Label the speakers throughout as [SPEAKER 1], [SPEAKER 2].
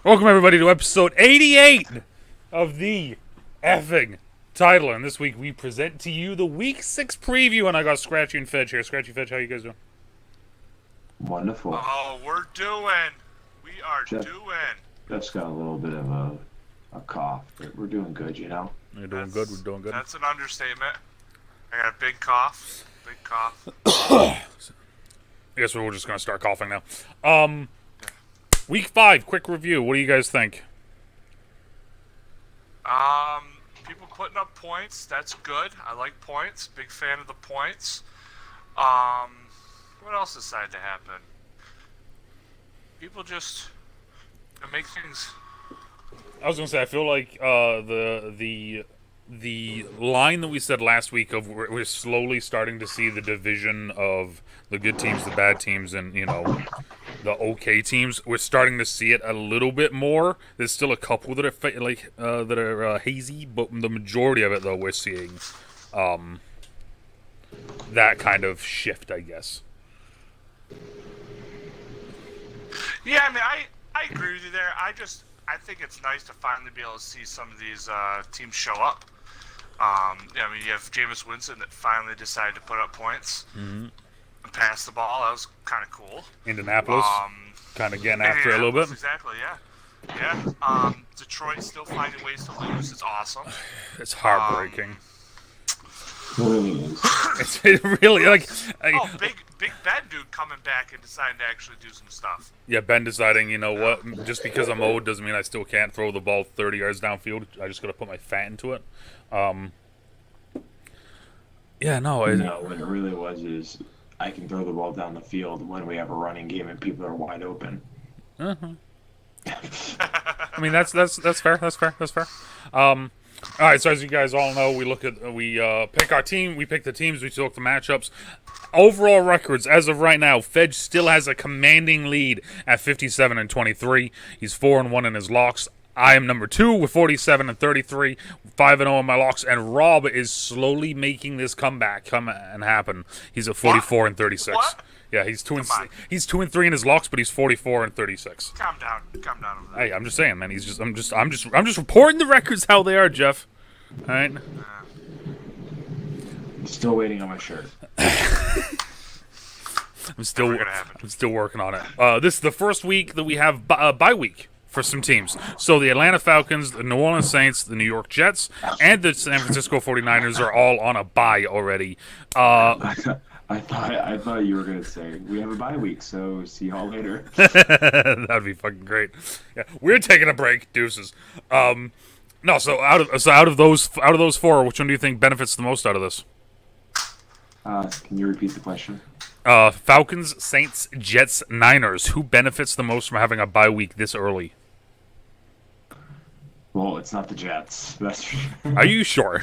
[SPEAKER 1] Welcome, everybody, to episode 88 of the effing title. And this week, we present to you the Week 6 preview. And I got Scratchy and FFEJ here. Scratchy, FFEJ, how you guys doing?
[SPEAKER 2] Wonderful.
[SPEAKER 3] Oh, we're doing. We are doing.
[SPEAKER 2] Jeff's got a little bit of a cough, but we're doing good, you know?
[SPEAKER 1] We're doing good. We're doing good.
[SPEAKER 3] That's an understatement. I got a big cough. Big cough.
[SPEAKER 1] I guess we're just going to start coughing now. Week 5, quick review. What do you guys think?
[SPEAKER 3] People putting up points. That's good. I like points. Big fan of the points. What else decided to happen? People just make things.
[SPEAKER 1] I was going to say, I feel like the line that we said last week of we're slowly starting to see the division of the good teams, the bad teams, and, you know, the okay teams. We're starting to see it a little bit more. There's still a couple that are hazy, but the majority of it, though, we're seeing that kind of shift, I guess.
[SPEAKER 3] Yeah, I mean, I agree with you there. I think it's nice to finally be able to see some of these teams show up. I mean, you have Jameis Winston that finally decided to put up points and pass the ball. That was kind of cool.
[SPEAKER 1] Indianapolis, kind of getting after it a little bit.
[SPEAKER 3] Exactly, yeah. Yeah. Detroit still finding ways to lose. It's awesome.
[SPEAKER 1] It's heartbreaking.
[SPEAKER 2] It
[SPEAKER 1] It really, like...
[SPEAKER 3] Big Ben dude coming back and deciding to actually do some stuff.
[SPEAKER 1] Yeah, Ben deciding, you know what, just because I'm old doesn't mean I still can't throw the ball 30 yards downfield. I just got to put my fat into it. Yeah, no.
[SPEAKER 2] No, what it really was is I can throw the ball down the field when we have a running game and people are wide open.
[SPEAKER 1] I mean, that's fair. That's fair. All right, so as you guys all know, we pick our team, we pick the teams, we select the matchups. Overall records, as of right now, FFEJ still has a commanding lead at 57-23. He's 4-1 in his locks. I am number 2 with 47-33, 5-0 in my locks, and Rob is slowly making this comeback happen. He's at 44-36.
[SPEAKER 3] What?
[SPEAKER 1] Yeah, he's 2-3 in his locks, but he's 44-36.
[SPEAKER 3] Calm down over there.
[SPEAKER 1] Hey, I'm just saying, man. I'm just reporting the records how they are, Jeff. All right.
[SPEAKER 2] Still waiting on my shirt.
[SPEAKER 1] I'm still working on it. This is the first week that we have bye week for some teams. So the Atlanta Falcons, the New Orleans Saints, the New York Jets, and the San Francisco 49ers are all on a bye already.
[SPEAKER 2] I thought you were gonna say we have a bye week, so see y'all later.
[SPEAKER 1] That'd be fucking great. Yeah, we're taking a break, deuces. No, so out of those 4, which one do you think benefits the most out of this?
[SPEAKER 2] Can you repeat the question?
[SPEAKER 1] Falcons, Saints, Jets, Niners. Who benefits the most from having a bye week this early?
[SPEAKER 2] Well, it's not the Jets. That's for sure.
[SPEAKER 1] Are you sure?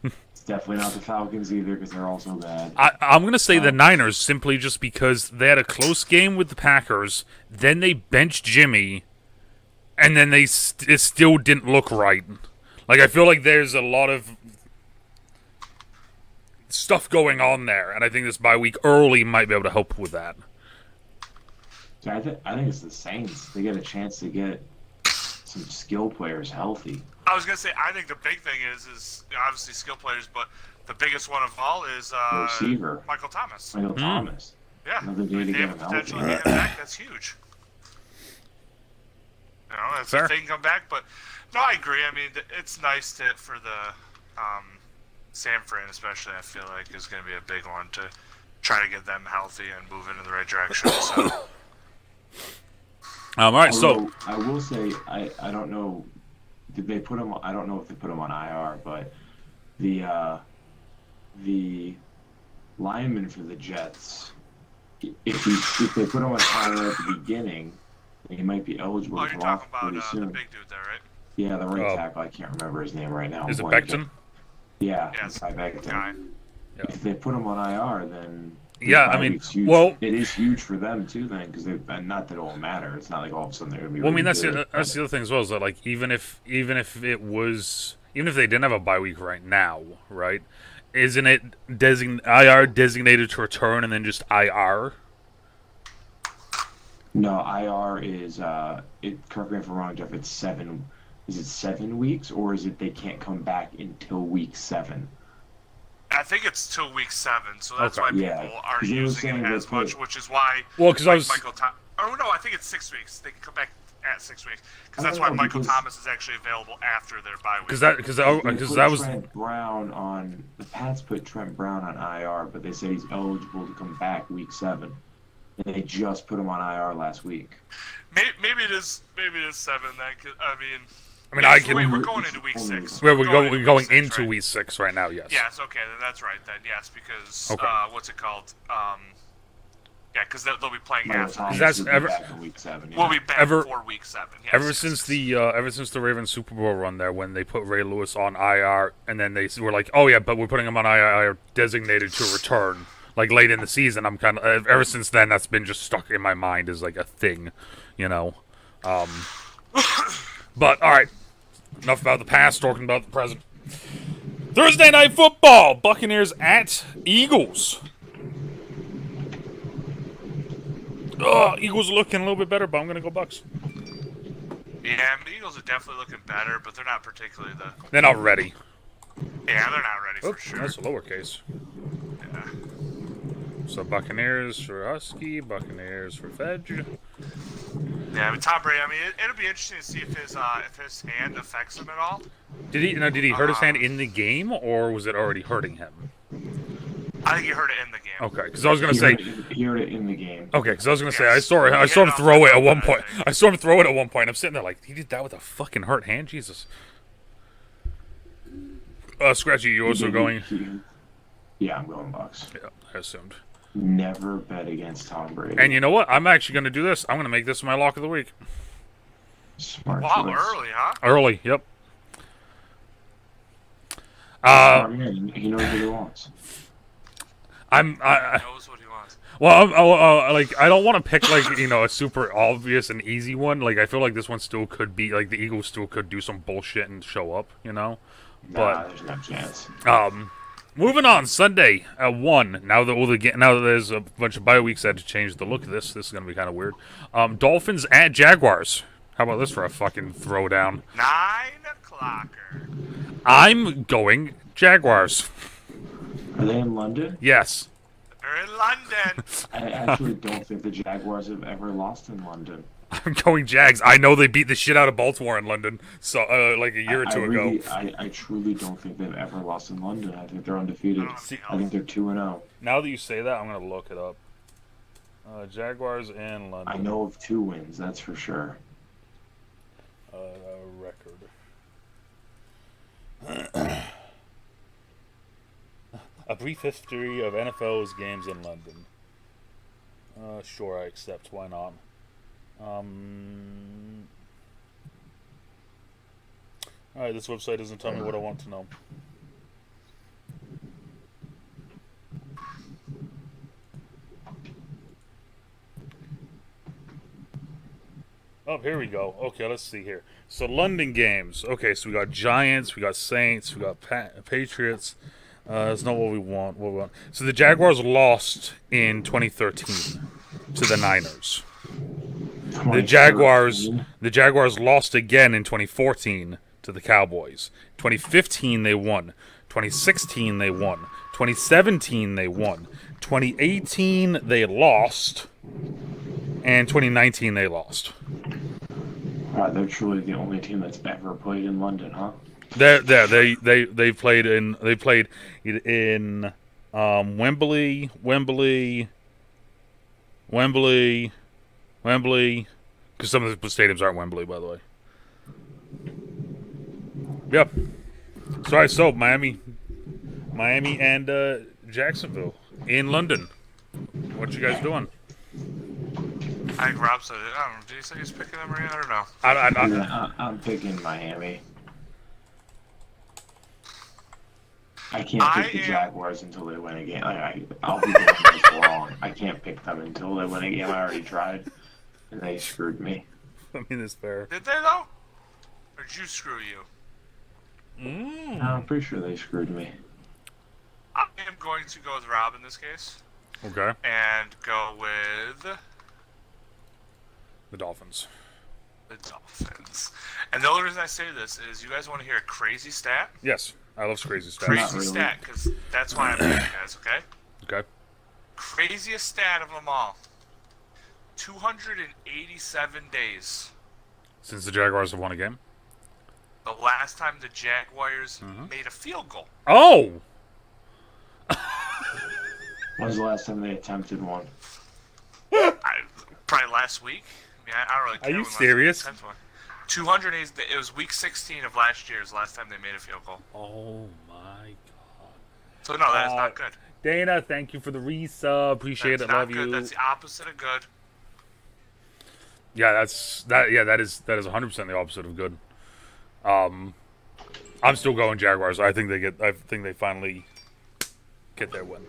[SPEAKER 2] It's definitely not the Falcons either because they're also bad.
[SPEAKER 1] I'm going to say the Niners simply just because they had a close game with the Packers, then they benched Jimmy, and then it still didn't look right. Like, I feel like there's a lot of stuff going on there, and I think this bye week early might be able to help with that.
[SPEAKER 2] So I think it's the Saints. They get a chance to get some skill players healthy.
[SPEAKER 3] I was gonna say, I think the big thing is obviously skill players, but the biggest one of all is
[SPEAKER 2] receiver
[SPEAKER 3] Michael Thomas.
[SPEAKER 2] Thomas.
[SPEAKER 3] Yeah,
[SPEAKER 2] another day to get him
[SPEAKER 3] potentially
[SPEAKER 2] healthy.
[SPEAKER 3] get him back. That's huge. You know, that's
[SPEAKER 1] Fair.
[SPEAKER 3] if they can come back. But no, I agree. I mean, it's nice for the San Fran, especially. I feel like is going to be a big one to try to get them healthy and move in the right direction. So.
[SPEAKER 1] All right, so
[SPEAKER 2] I will say I don't know. Did they put him? I don't know if they put him on IR, but the lineman for the Jets, if they put him on IR at the beginning, he might be eligible
[SPEAKER 3] Oh,
[SPEAKER 2] to
[SPEAKER 3] you're
[SPEAKER 2] come off
[SPEAKER 3] talking
[SPEAKER 2] pretty
[SPEAKER 3] about
[SPEAKER 2] soon.
[SPEAKER 3] the big dude there, right?
[SPEAKER 2] Yeah, the right tackle. I can't remember his name right now.
[SPEAKER 1] is it Becton?
[SPEAKER 2] Yeah,
[SPEAKER 3] Yes.
[SPEAKER 2] Becton.
[SPEAKER 3] Guy.
[SPEAKER 1] Yeah.
[SPEAKER 2] If they put him on IR, then
[SPEAKER 1] Yeah, I mean,
[SPEAKER 2] huge.
[SPEAKER 1] well,
[SPEAKER 2] it is huge for them too, then, because not that it will matter. It's not like all of a sudden they're going to be.
[SPEAKER 1] Well, I mean,
[SPEAKER 2] really
[SPEAKER 1] that's the other thing as well, is that, like, even if they didn't have a bye week right now, right? Isn't it IR designated to return and then just IR?
[SPEAKER 2] No, IR is correct me if I'm wrong, Jeff. It's 7. Is it 7 weeks, or is it they can't come back until week 7?
[SPEAKER 3] I think it's till week 7, so that's
[SPEAKER 1] Okay.
[SPEAKER 3] why people
[SPEAKER 2] Yeah,
[SPEAKER 3] aren't
[SPEAKER 2] 'cause they were
[SPEAKER 3] using
[SPEAKER 2] saying
[SPEAKER 3] it as
[SPEAKER 2] they
[SPEAKER 3] much,
[SPEAKER 2] put-
[SPEAKER 3] which is why.
[SPEAKER 1] Well, because I was.
[SPEAKER 3] Michael Thomas. Oh no, I think it's 6 weeks. They can come back at 6 weeks because that's
[SPEAKER 2] Oh,
[SPEAKER 3] why Michael
[SPEAKER 2] because-
[SPEAKER 3] Thomas is actually available after their bye week.
[SPEAKER 1] Because
[SPEAKER 2] They put
[SPEAKER 1] that was.
[SPEAKER 2] Trent Brown on the Pats put Trent Brown on IR, but they said he's eligible to come back week 7. And they just put him on IR last week.
[SPEAKER 3] Maybe it is 7 then. 'Cause, I mean,
[SPEAKER 1] I
[SPEAKER 3] so
[SPEAKER 1] can.
[SPEAKER 3] wait, we're going into week 6.
[SPEAKER 1] We're going
[SPEAKER 3] week 6,
[SPEAKER 1] into
[SPEAKER 3] right?
[SPEAKER 1] week 6 right now. Yes.
[SPEAKER 3] Yes. Okay. Then that's right. Then yes, because
[SPEAKER 1] Okay.
[SPEAKER 3] what's it called? Yeah, because they'll be playing
[SPEAKER 2] Michael
[SPEAKER 3] after.
[SPEAKER 2] Thomas
[SPEAKER 1] That's
[SPEAKER 2] will be
[SPEAKER 1] ever-
[SPEAKER 2] back in week 7.
[SPEAKER 3] We'll be back
[SPEAKER 1] Ever-
[SPEAKER 3] for week 7. Yes,
[SPEAKER 1] Ever
[SPEAKER 3] yes,
[SPEAKER 1] since
[SPEAKER 3] yes.
[SPEAKER 1] the Ravens Super Bowl run there, when they put Ray Lewis on IR, and then they were like, "Oh yeah, but we're putting him on IR, designated to return," like late in the season. I'm kind of ever since then that's been just stuck in my mind as like a thing, you know. But all right, enough about the past, talking about the present. Thursday night football: Buccaneers at Eagles. Eagles are looking a little bit better, but I'm gonna go Bucks.
[SPEAKER 3] Yeah, the Eagles are definitely looking better, but they're not particularly the.
[SPEAKER 1] They're not ready.
[SPEAKER 3] Yeah, they're not ready for
[SPEAKER 1] Oops,
[SPEAKER 3] sure.
[SPEAKER 1] that's a lowercase.
[SPEAKER 3] Yeah.
[SPEAKER 1] So Buccaneers for Husky, Buccaneers for FFEJ.
[SPEAKER 3] Yeah, I mean Tom Brady. I mean, it'll be interesting to see if his hand affects him at all.
[SPEAKER 1] Did he hurt his hand in the game, or was it already hurting him?
[SPEAKER 3] I think he hurt it in the game.
[SPEAKER 1] Okay, because I was gonna say.
[SPEAKER 2] He heard it in the game.
[SPEAKER 1] Okay, because I was gonna say
[SPEAKER 3] Yes.
[SPEAKER 1] I saw
[SPEAKER 3] He hit
[SPEAKER 1] him
[SPEAKER 3] it
[SPEAKER 1] throw
[SPEAKER 3] off
[SPEAKER 1] it
[SPEAKER 3] the
[SPEAKER 1] at one
[SPEAKER 3] top,
[SPEAKER 1] point.
[SPEAKER 3] I think.
[SPEAKER 1] I saw him throw it at one point. I'm sitting there like he did that with a fucking hurt hand. Jesus. Scratchy, you also going?
[SPEAKER 2] Yeah, I'm going Bucks.
[SPEAKER 1] Yeah, I assumed.
[SPEAKER 2] Never bet against Tom Brady.
[SPEAKER 1] And you know what? I'm actually gonna do this. I'm gonna make this my lock of the week.
[SPEAKER 2] Smart
[SPEAKER 3] Wow,
[SPEAKER 2] choice.
[SPEAKER 3] early, huh?
[SPEAKER 1] Early. Yep.
[SPEAKER 2] Smart man. He knows what he wants.
[SPEAKER 3] He knows what he wants.
[SPEAKER 1] Well, like I don't want to pick like a super obvious and easy one. Like I feel like this one still could be like the Eagles still could do some bullshit and show up,
[SPEAKER 2] Nah,
[SPEAKER 1] But
[SPEAKER 2] there's no chance.
[SPEAKER 1] moving on, Sunday at 1. Now that there's a bunch of bye weeks, I had to change the look of this. This is gonna be kind of weird. Dolphins at Jaguars. How about this for a fucking throwdown?
[SPEAKER 3] 9:00.
[SPEAKER 1] I'm going Jaguars.
[SPEAKER 2] Are they in London?
[SPEAKER 1] Yes.
[SPEAKER 3] They're in London.
[SPEAKER 2] I actually don't think the Jaguars have ever lost in London.
[SPEAKER 1] I'm going Jags. I know they beat the shit out of Baltimore in London, so like a year or two ago.
[SPEAKER 2] I truly don't think they've ever lost in London. I think they're undefeated.
[SPEAKER 3] See,
[SPEAKER 2] I think they're 2-0.
[SPEAKER 1] Now that you say that, I'm gonna look it up. Jaguars in London.
[SPEAKER 2] I know of 2 wins, that's for sure.
[SPEAKER 1] Record. A brief history of NFL's games in London. Sure, I accept. Why not? Alright, this website doesn't tell me what I want to know. Oh, here we go. Okay, let's see here. So, London games. Okay, so we got Giants, we got Saints, we got Patriots. That's not what we want. So, the Jaguars lost in 2013 to the Niners. The Jaguars lost again in 2014 to the Cowboys. 2015 they won. 2016 they won. 2017 they won. 2018 they lost. And 2019 they lost.
[SPEAKER 2] They're truly the only team that's ever played in London, huh?
[SPEAKER 1] They played in Wembley, because some of the stadiums aren't Wembley, by the way. Yep. So Miami and Jacksonville in London. What you guys doing?
[SPEAKER 3] I think Rob said it. I don't know. Did he say he's picking them or yet? I don't know.
[SPEAKER 2] I'm picking Miami. I can't pick the Jaguars until they win a game. I'll be doing this wrong. I can't pick them until they win a game. I already tried, and they screwed me.
[SPEAKER 1] I mean, it's fair.
[SPEAKER 3] Did they, though? Or did you screw you?
[SPEAKER 2] I'm pretty sure they screwed me.
[SPEAKER 3] I am going to go with Rob in this case.
[SPEAKER 1] Okay.
[SPEAKER 3] And go with
[SPEAKER 1] The Dolphins.
[SPEAKER 3] The Dolphins. And the only reason I say this is you guys want to hear a crazy stat?
[SPEAKER 1] Yes, I love crazy stats.
[SPEAKER 3] Crazy stat, because that's why I'm here, guys, okay?
[SPEAKER 1] Okay.
[SPEAKER 3] Craziest stat of them all. 287 days.
[SPEAKER 1] Since the Jaguars have won a game?
[SPEAKER 3] The last time the Jaguars made a field goal.
[SPEAKER 1] Oh!
[SPEAKER 2] When was the last time they attempted one?
[SPEAKER 3] Probably last week. I mean, I don't really care.
[SPEAKER 1] Are you serious?
[SPEAKER 3] 200 days. It was week 16 of last year's last time they made a field goal.
[SPEAKER 1] Oh, my God.
[SPEAKER 3] So, no, that is not good.
[SPEAKER 1] Dana, thank you for the resub. Appreciate it. Love you.
[SPEAKER 3] That's the opposite of good.
[SPEAKER 1] Yeah, that is 100% the opposite of good. I'm still going Jaguars. I think they finally get their win.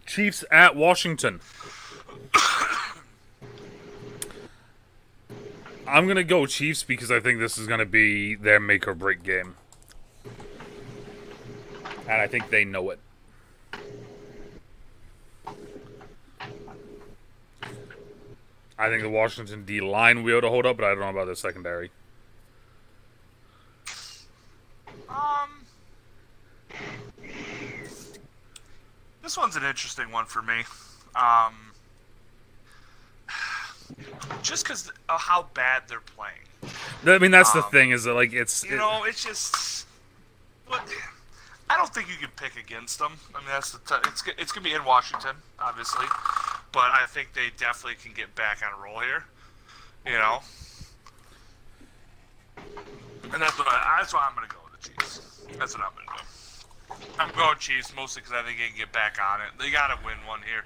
[SPEAKER 1] Chiefs at Washington. I'm gonna go Chiefs because I think this is gonna be their make or break game, and I think they know it. I think the Washington D line will be able to hold up, but I don't know about the secondary.
[SPEAKER 3] This one's an interesting one for me. Just because of how bad they're playing.
[SPEAKER 1] I mean, that's the thing, is that, like, it's
[SPEAKER 3] just. But I don't think you can pick against them. I mean, it's going to be in Washington, obviously. But I think they definitely can get back on a roll here. You know? And that's why I'm going to go with the Chiefs. That's what I'm going to do. I'm going Chiefs mostly because I think they can get back on it. They got to win one here.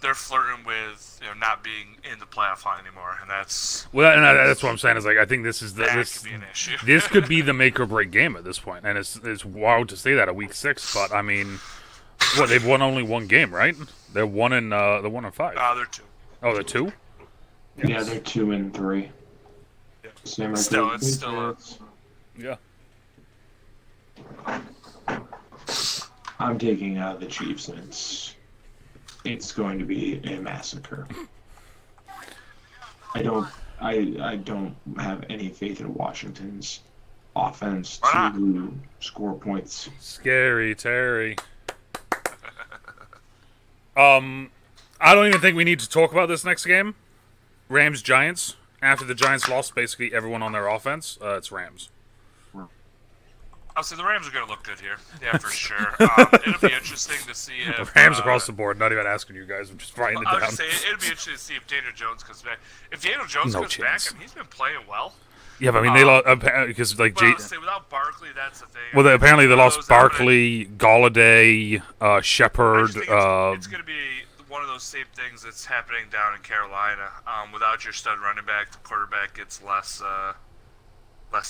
[SPEAKER 3] They're flirting with not being in the playoff hunt anymore, and that's
[SPEAKER 1] that's what I'm saying. Is like I think this is
[SPEAKER 3] could be an issue.
[SPEAKER 1] This could be the make or break game at this point, and it's wild to say that at week 6. But I mean, they've won only one game, right? They're 1-5.
[SPEAKER 3] They're 2.
[SPEAKER 1] Oh, they're 2.
[SPEAKER 2] Yeah, they're 2-3.
[SPEAKER 3] Yeah.
[SPEAKER 2] Same
[SPEAKER 3] It's still.
[SPEAKER 1] Yeah.
[SPEAKER 2] I'm taking the Chiefs, and it's going to be a massacre. I don't have any faith in Washington's offense to score points.
[SPEAKER 1] Scary Terry. I don't even think we need to talk about this next game. Rams Giants. After the Giants lost basically everyone on their offense, it's Rams.
[SPEAKER 3] I'll say the Rams are going to look good here. Yeah, for sure. It'll be interesting to see if...
[SPEAKER 1] The Rams across the board, not even asking you guys. I'm just writing it down.
[SPEAKER 3] I was going to say, it'll be interesting to see if Daniel Jones comes back. If Daniel Jones comes back, I mean, he's been playing well.
[SPEAKER 1] Yeah, but I mean, they lost... Because, like...
[SPEAKER 3] without Barkley, that's the thing.
[SPEAKER 1] Well, apparently they lost Barkley, Galladay, Shepard...
[SPEAKER 3] It's going to be one of those same things that's happening down in Carolina. Without your stud running back, the quarterback gets less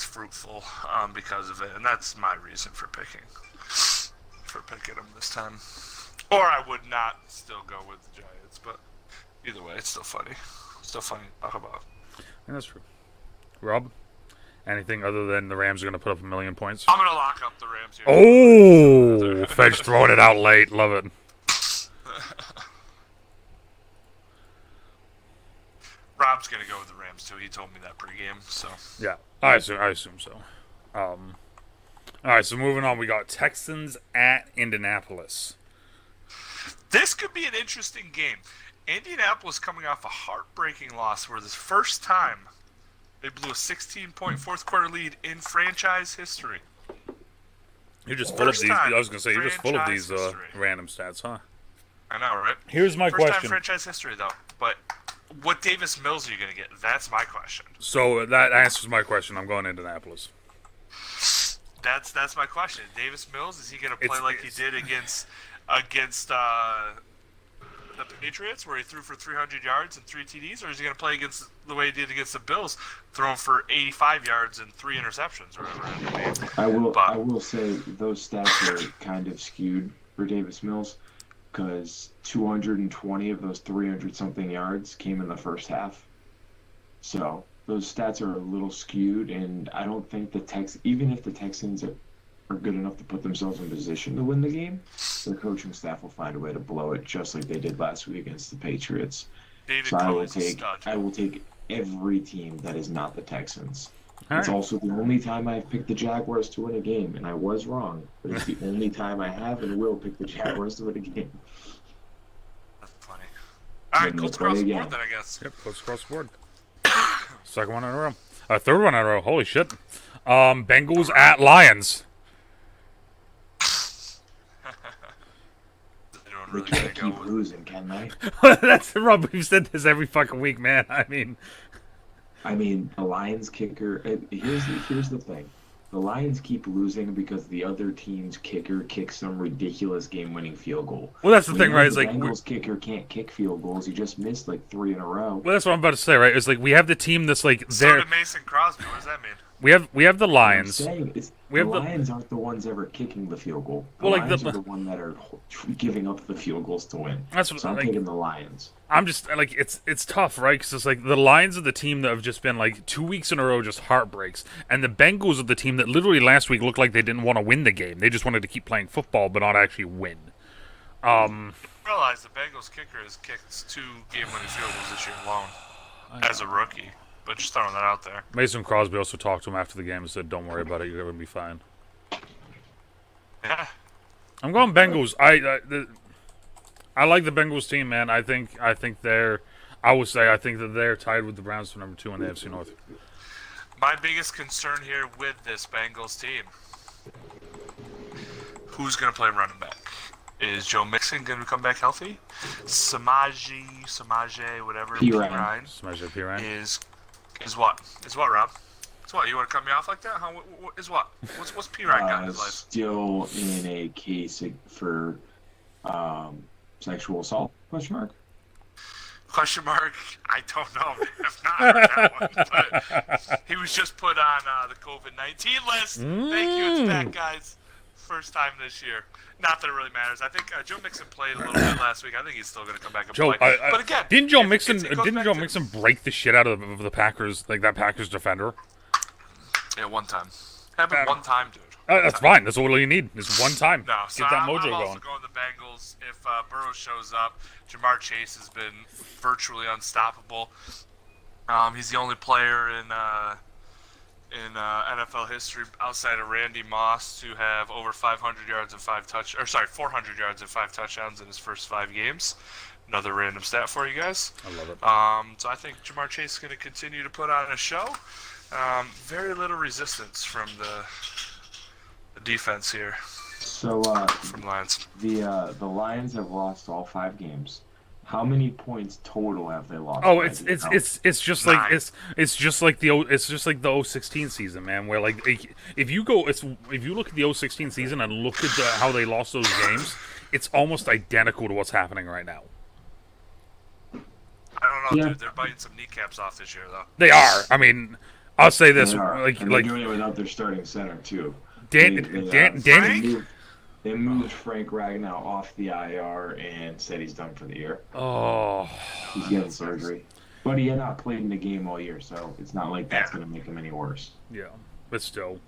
[SPEAKER 3] fruitful because of it, and that's my reason for picking them this time. Or I would not still go with the Giants, but either way, it's still funny. Still funny to talk about.
[SPEAKER 1] Yeah, that's true. Rob, anything other than the Rams are going to put up 1 million points?
[SPEAKER 3] I'm going to lock up the Rams here.
[SPEAKER 1] Oh, Fedge throwing it out late. Love it.
[SPEAKER 3] Rob's going to go with the Rams, too. He told me that pregame, so.
[SPEAKER 1] Yeah, I assume so. All right, so moving on, we got Texans at Indianapolis.
[SPEAKER 3] This could be an interesting game. Indianapolis coming off a heartbreaking loss for the first time. They blew a 16-point fourth-quarter lead in franchise history.
[SPEAKER 1] You're just full of these. I was going to say, you're just full of these random stats, huh?
[SPEAKER 3] I know, right?
[SPEAKER 1] Here's my question.
[SPEAKER 3] First time franchise history, though, but... What Davis Mills are you going to get? That's my question.
[SPEAKER 1] So that answers my question. I'm going Indianapolis.
[SPEAKER 3] That's my question. Davis Mills, is he going to play like he did against the Patriots, where he threw for 300 yards and 3 TDs, or is he going to play against the way he did against the Bills, throwing for 85 yards and 3 interceptions, or whatever?
[SPEAKER 2] I will say those stats are kind of skewed for Davis Mills, because 220 of those 300-something yards came in the first half. So those stats are a little skewed, and I don't think even if the Texans are good enough to put themselves in position to win the game, their coaching staff will find a way to blow it, just like they did last week against the Patriots.
[SPEAKER 3] David
[SPEAKER 2] So
[SPEAKER 3] Coe is a stud.
[SPEAKER 2] I will take every team that is not the Texans.
[SPEAKER 1] All
[SPEAKER 2] It's
[SPEAKER 1] right.
[SPEAKER 2] also the only time I've picked the Jaguars to win a game, and I was wrong. But it's the only time I have and will pick the Jaguars to win a game.
[SPEAKER 3] That's funny. All right,
[SPEAKER 2] Then
[SPEAKER 3] Colts
[SPEAKER 2] we'll
[SPEAKER 3] across
[SPEAKER 2] play
[SPEAKER 3] the board
[SPEAKER 2] again.
[SPEAKER 3] then, I guess.
[SPEAKER 1] Yep, close across the board. Second one in a row. Third one in a row. Holy shit. Bengals at Lions.
[SPEAKER 3] They don't
[SPEAKER 2] They
[SPEAKER 3] really
[SPEAKER 2] can't
[SPEAKER 3] gotta
[SPEAKER 2] keep
[SPEAKER 3] go.
[SPEAKER 2] losing, can they?
[SPEAKER 1] That's Rob. We've said this every fucking week, man. I mean,
[SPEAKER 2] The Lions kicker. Here's the thing. The Lions keep losing because the other team's kicker kicks some ridiculous game-winning field goal.
[SPEAKER 1] well, that's the
[SPEAKER 2] We
[SPEAKER 1] thing,
[SPEAKER 2] know
[SPEAKER 1] right? It's
[SPEAKER 2] the
[SPEAKER 1] like,
[SPEAKER 2] Bengals kicker can't kick field goals. He just missed like 3 in a row.
[SPEAKER 1] well, that's what I'm about to say, right? It's like we have the team that's like
[SPEAKER 3] So
[SPEAKER 1] there.
[SPEAKER 3] did Mason Crosby. What does that mean?
[SPEAKER 1] We have the
[SPEAKER 2] I'm
[SPEAKER 1] Lions.
[SPEAKER 2] saying
[SPEAKER 1] We
[SPEAKER 2] the
[SPEAKER 1] have the-
[SPEAKER 2] Lions aren't the ones ever kicking the field goal. The
[SPEAKER 1] Well, like
[SPEAKER 2] Lions
[SPEAKER 1] the-
[SPEAKER 2] are the one that are giving up the field goals to win.
[SPEAKER 1] That's what
[SPEAKER 2] So I'm
[SPEAKER 1] like.
[SPEAKER 2] taking the Lions.
[SPEAKER 1] I'm just like it's tough, right? Because it's like the Lions are the team that have just been like 2 weeks in a row just heartbreaks, and the Bengals are the team that literally last week looked like they didn't want to win the game. They just wanted to keep playing football, but not actually win.
[SPEAKER 3] Realize the Bengals kicker has kicked 2 game-winning field goals this year alone as a rookie. But just throwing that out there.
[SPEAKER 1] Mason Crosby also talked to him after the game and said, "Don't worry about it. You're going to be fine."
[SPEAKER 3] Yeah.
[SPEAKER 1] I'm going Bengals. I like the Bengals team, man. I think they're. I would say I think that they're tied with the Browns for number 2 in the AFC North.
[SPEAKER 3] My biggest concern here with this Bengals team, who's going to play running back? Is Joe Mixon going to come back healthy? Samaje, whatever.
[SPEAKER 2] Pirine.
[SPEAKER 1] Smash that P. Ryan.
[SPEAKER 3] Is what? Is what, Rob? Is what? You want to cut me off like that? Huh? Is what? What's P. Ryan got in his life?
[SPEAKER 2] Still in a case for sexual assault? Question mark.
[SPEAKER 3] Question mark? I don't know. I've not heard that one. But he was just put on the COVID-19 list. Thank you. It's back, guys. First time this year. Not that it really matters. I think Joe Mixon played a little bit last week. I think he's still going to come back and
[SPEAKER 1] Joe,
[SPEAKER 3] play. But again,
[SPEAKER 1] didn't Joe
[SPEAKER 3] if
[SPEAKER 1] Mixon
[SPEAKER 3] it goes
[SPEAKER 1] didn't
[SPEAKER 3] back
[SPEAKER 1] Joe
[SPEAKER 3] to-
[SPEAKER 1] Mixon break the shit out of the Packers, like that Packers defender?
[SPEAKER 3] Yeah, one time. Happened one time, dude.
[SPEAKER 1] That's fine. That's all you need. Is one time.
[SPEAKER 3] No, so
[SPEAKER 1] Get that
[SPEAKER 3] I'm
[SPEAKER 1] mojo
[SPEAKER 3] also
[SPEAKER 1] going.
[SPEAKER 3] going the Bengals. If Burrow shows up, Jamar Chase has been virtually unstoppable. He's the only player in NFL history outside of Randy Moss to have over 400 yards and 5 touchdowns in his first 5 games. Another random stat for you guys.
[SPEAKER 1] I love it.
[SPEAKER 3] So I think Jamar Chase is going to continue to put on a show. Very little resistance from the defense here
[SPEAKER 2] So
[SPEAKER 3] from Lions.
[SPEAKER 2] the Lions have lost all 5 games. How many points total have they lost?
[SPEAKER 1] Oh,
[SPEAKER 2] by
[SPEAKER 1] it's
[SPEAKER 2] the
[SPEAKER 1] it's
[SPEAKER 2] count?
[SPEAKER 1] it's just like
[SPEAKER 3] Nine.
[SPEAKER 1] it's just like the 016 season, man. Where like if you look at the 016 season and look at how they lost those games, it's almost identical to what's happening right now.
[SPEAKER 3] I don't know,
[SPEAKER 2] Yeah.
[SPEAKER 3] dude. They're biting some kneecaps off this year, though.
[SPEAKER 1] They are. I mean, I'll say this:
[SPEAKER 2] They are.
[SPEAKER 1] like
[SPEAKER 2] And they're
[SPEAKER 1] like
[SPEAKER 2] doing it without their starting center too.
[SPEAKER 1] Danny.
[SPEAKER 2] They moved Frank Ragnow off the IR and said he's done for the year.
[SPEAKER 1] Oh,
[SPEAKER 2] He's getting surgery. But he had not played in the game all year, so it's not like that's
[SPEAKER 3] Yeah.
[SPEAKER 2] going to make him any worse.
[SPEAKER 1] yeah, but still,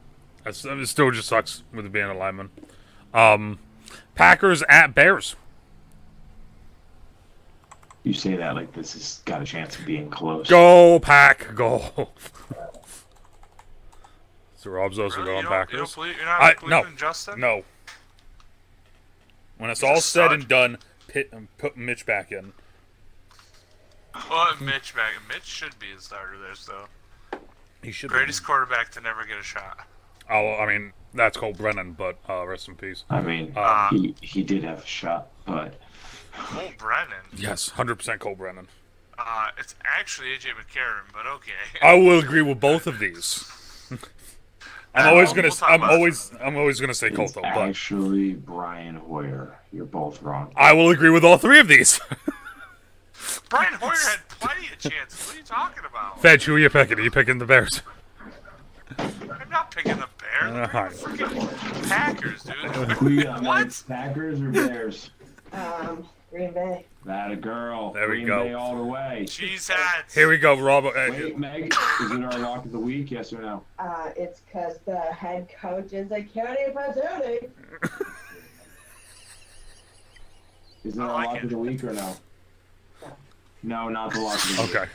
[SPEAKER 1] it still just sucks with it being a lineman. Packers at Bears.
[SPEAKER 2] You say that like this has got a chance of being close.
[SPEAKER 1] Go Pack, go. So Rob's also
[SPEAKER 3] Really?
[SPEAKER 1] going
[SPEAKER 3] You're
[SPEAKER 1] Packers.
[SPEAKER 3] not
[SPEAKER 1] No,
[SPEAKER 3] believing Justin?
[SPEAKER 1] no. When it's
[SPEAKER 3] He's
[SPEAKER 1] all
[SPEAKER 3] a
[SPEAKER 1] said
[SPEAKER 3] stud.
[SPEAKER 1] and done, put Mitch back in.
[SPEAKER 3] Well, Mitch back. Mitch should be a starter there, so.
[SPEAKER 1] He should.
[SPEAKER 3] Greatest quarterback to never get a shot.
[SPEAKER 1] Oh, I mean, that's Cole Brennan, but rest in peace.
[SPEAKER 2] I mean, he did have a shot, but
[SPEAKER 3] Cole Brennan.
[SPEAKER 1] Yes, 100% Cole Brennan.
[SPEAKER 3] It's actually AJ McCarron, but okay.
[SPEAKER 1] I will agree with both of these. I'm always
[SPEAKER 3] we'll
[SPEAKER 1] gonna.
[SPEAKER 3] talk
[SPEAKER 1] I'm
[SPEAKER 3] about it.
[SPEAKER 1] always gonna say
[SPEAKER 2] it's
[SPEAKER 1] Colto, but
[SPEAKER 2] actually Brian Hoyer. You're both wrong.
[SPEAKER 1] I will agree with all 3 of these.
[SPEAKER 3] Brian Hoyer had plenty of chances. What are you talking about?
[SPEAKER 1] Fedge, who are you picking? Are you picking the Bears?
[SPEAKER 3] I'm not picking the Bears. They're
[SPEAKER 1] Alright.
[SPEAKER 3] the freaking Packers, dude.
[SPEAKER 2] Who you got, Mike?
[SPEAKER 3] What?
[SPEAKER 2] Packers or Bears?
[SPEAKER 4] Green Bay.
[SPEAKER 2] That a girl.
[SPEAKER 1] There we
[SPEAKER 2] Green
[SPEAKER 1] go.
[SPEAKER 2] Bay all the way.
[SPEAKER 3] Cheese heads.
[SPEAKER 1] Here we go, Rob.
[SPEAKER 2] Wait, Meg, is it our lock of the week? Yes or no?
[SPEAKER 4] It's because the head coach is a cutie patootie.
[SPEAKER 2] Is it
[SPEAKER 3] I
[SPEAKER 2] our
[SPEAKER 3] like
[SPEAKER 2] lock
[SPEAKER 3] it.
[SPEAKER 2] of the week or no? No, not the lock of the week.
[SPEAKER 1] Okay,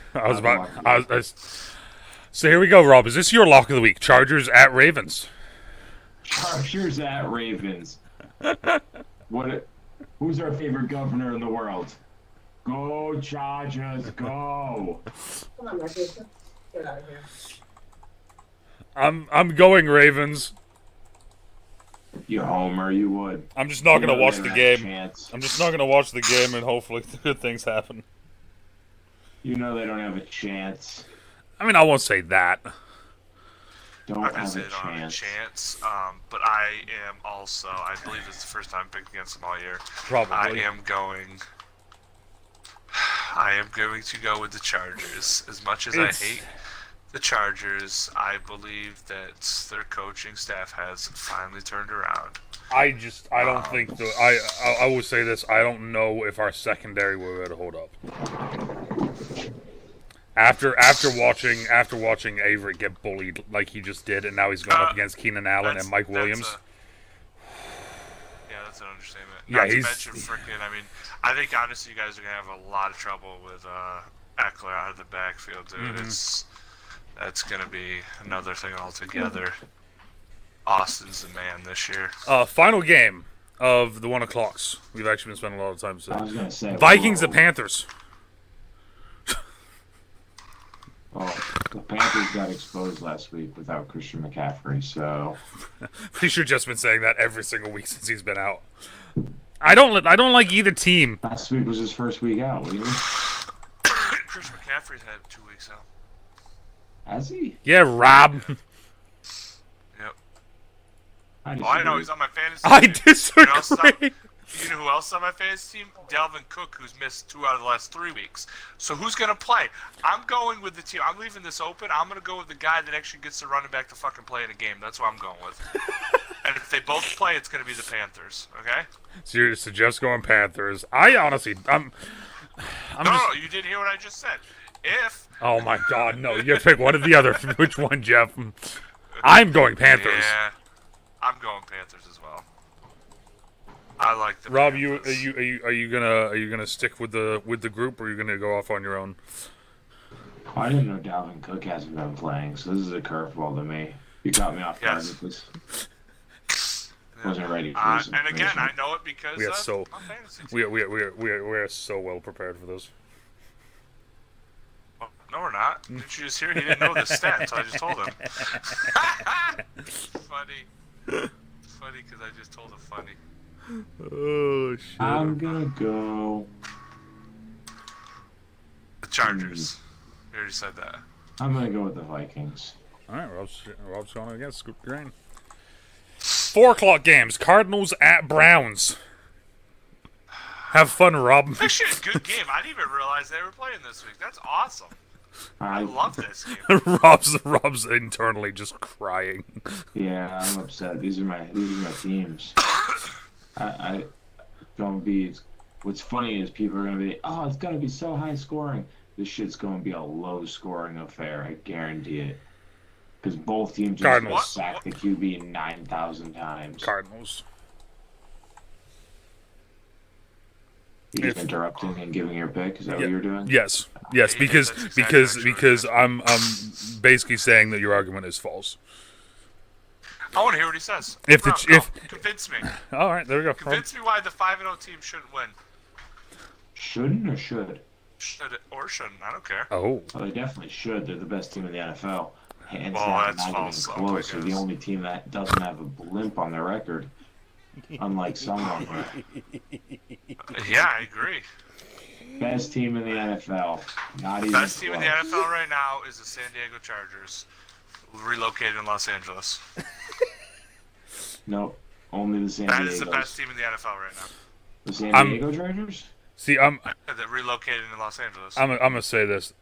[SPEAKER 1] so here we go, Rob. Is this your lock of the week? Chargers at Ravens.
[SPEAKER 2] Chargers at Ravens. Who's our favorite governor in the world? Go Chargers, go!
[SPEAKER 4] Come on, Marcus. Get out of here.
[SPEAKER 1] I'm going Ravens.
[SPEAKER 2] You homer, you would.
[SPEAKER 1] I'm just not gonna watch
[SPEAKER 2] they
[SPEAKER 1] the
[SPEAKER 2] don't have a
[SPEAKER 1] game.
[SPEAKER 2] chance.
[SPEAKER 1] I'm just not gonna watch the game, and hopefully good things happen.
[SPEAKER 2] You know they don't have a chance.
[SPEAKER 1] I mean, I won't say that.
[SPEAKER 2] Don't
[SPEAKER 3] I'm gonna
[SPEAKER 2] have
[SPEAKER 3] say
[SPEAKER 2] a
[SPEAKER 3] they don't have a
[SPEAKER 2] chance.
[SPEAKER 3] chance. But I am also. I believe it's the first time I picked against them all year.
[SPEAKER 1] Probably.
[SPEAKER 3] I am going to go with the Chargers. As much as I hate the Chargers, I believe that their coaching staff has finally turned around.
[SPEAKER 1] I don't think I will say this. I don't know if our secondary will be able to hold up. After watching Avery get bullied like he just did, and now he's going up against Keenan Allen and Mike Williams.
[SPEAKER 3] That's an understatement.
[SPEAKER 1] Yeah,
[SPEAKER 3] Not to mention freaking. I mean, I think honestly, you guys are gonna have a lot of trouble with Eckler out of the backfield, dude.
[SPEAKER 1] Mm-hmm.
[SPEAKER 3] That's gonna be another thing altogether. Austin's the man this year.
[SPEAKER 1] Final game of the 1 o'clocks. We've actually been spending a lot of time
[SPEAKER 2] I was
[SPEAKER 1] today.
[SPEAKER 2] gonna say
[SPEAKER 1] Vikings
[SPEAKER 2] whoa.
[SPEAKER 1] at Panthers.
[SPEAKER 2] Oh, the Panthers got exposed last week without Christian McCaffrey, so
[SPEAKER 1] We should have just been saying that every single week since he's been out. I don't like either team.
[SPEAKER 2] last week was his first week out. What do you mean?
[SPEAKER 3] Chris McCaffrey's had 2 weeks out.
[SPEAKER 2] Has he?
[SPEAKER 1] Yeah, Rob.
[SPEAKER 3] Yep.
[SPEAKER 2] I
[SPEAKER 3] Oh, I know he's on my fantasy
[SPEAKER 1] I
[SPEAKER 3] team.
[SPEAKER 1] disagree.
[SPEAKER 3] You know who else on my fantasy team? Dalvin Cook, who's missed 2 out of the last 3 weeks. So who's going to play? I'm going with the team. I'm leaving this open. I'm going to go with the guy that actually gets the running back to fucking play in a game. That's what I'm going with. And if they both play, it's going to be the Panthers. Okay?
[SPEAKER 1] So you're just going Panthers. I honestly, I'm
[SPEAKER 3] No, you didn't hear what I just said. If
[SPEAKER 1] Oh my God, no! You pick one or the other. Which one, Jeff? I'm going Panthers.
[SPEAKER 3] Yeah, I'm going Panthers as well. I like the
[SPEAKER 1] Rob,
[SPEAKER 3] Panthers.
[SPEAKER 1] are you gonna stick with the group, or are you gonna go off on your own?
[SPEAKER 2] I didn't know Dalvin Cook hasn't been playing, so this is a curveball to me. You got me off guard
[SPEAKER 3] Yes.
[SPEAKER 2] with this. Wasn't ready for this.
[SPEAKER 3] And again,
[SPEAKER 2] information.
[SPEAKER 3] I know it because
[SPEAKER 1] We are so
[SPEAKER 3] my fantasy team.
[SPEAKER 1] we are so well prepared for this.
[SPEAKER 3] Oh, no, we're not. Didn't you just hear? He didn't know the stats, so I just told him. Funny. Funny because I just told him funny.
[SPEAKER 1] Oh shit!
[SPEAKER 2] I'm gonna go.
[SPEAKER 3] The Chargers. We already said that.
[SPEAKER 2] I'm gonna go with the Vikings.
[SPEAKER 1] All right, Rob's going against Scoop Grain. 4 o'clock games. Cardinals at Browns. Have fun, Rob.
[SPEAKER 3] Actually, a good game. I didn't even realize they were playing this week. That's awesome. I love this game.
[SPEAKER 1] Rob's internally just crying.
[SPEAKER 2] Yeah, I'm upset. These are my teams. I gonna be. What's funny is people are gonna be, oh, it's gonna be so high scoring. This shit's gonna be a low scoring affair. I guarantee it. Because both teams just
[SPEAKER 1] Cardinals.
[SPEAKER 2] sack the QB 9,000 times.
[SPEAKER 1] Cardinals.
[SPEAKER 2] You're just interrupting and giving your pick. Is that what you're doing?
[SPEAKER 1] Yes,
[SPEAKER 3] Yeah,
[SPEAKER 1] because
[SPEAKER 3] that's exactly
[SPEAKER 1] because
[SPEAKER 3] what
[SPEAKER 1] I'm basically saying that your argument is false.
[SPEAKER 3] I want to hear what he says.
[SPEAKER 1] If the
[SPEAKER 3] No,
[SPEAKER 1] if
[SPEAKER 3] convince me.
[SPEAKER 1] all right, there we go.
[SPEAKER 3] Convince me why the 5-0 team shouldn't win.
[SPEAKER 2] Shouldn't or should?
[SPEAKER 3] Should it or shouldn't? I don't care.
[SPEAKER 1] Oh,
[SPEAKER 2] Well, they definitely should. They're the best team in the NFL. Hands
[SPEAKER 3] Well,
[SPEAKER 2] down,
[SPEAKER 3] that's
[SPEAKER 2] not
[SPEAKER 3] false,
[SPEAKER 2] even
[SPEAKER 3] though,
[SPEAKER 2] close. They're the
[SPEAKER 3] because-
[SPEAKER 2] only team that doesn't have a blimp on their record. Unlike some of them.
[SPEAKER 3] Yeah, I agree.
[SPEAKER 2] Best team in the NFL. Not even
[SPEAKER 3] Best team in the
[SPEAKER 2] close.
[SPEAKER 3] NFL right now is the San Diego Chargers, relocated in Los Angeles.
[SPEAKER 2] Nope. Only the San
[SPEAKER 3] That
[SPEAKER 2] Diego.
[SPEAKER 3] is the best team in the NFL right now.
[SPEAKER 2] The San
[SPEAKER 1] I'm-
[SPEAKER 2] Diego Chargers?
[SPEAKER 1] see, I'm
[SPEAKER 3] That relocated in Los Angeles.
[SPEAKER 1] gonna say this: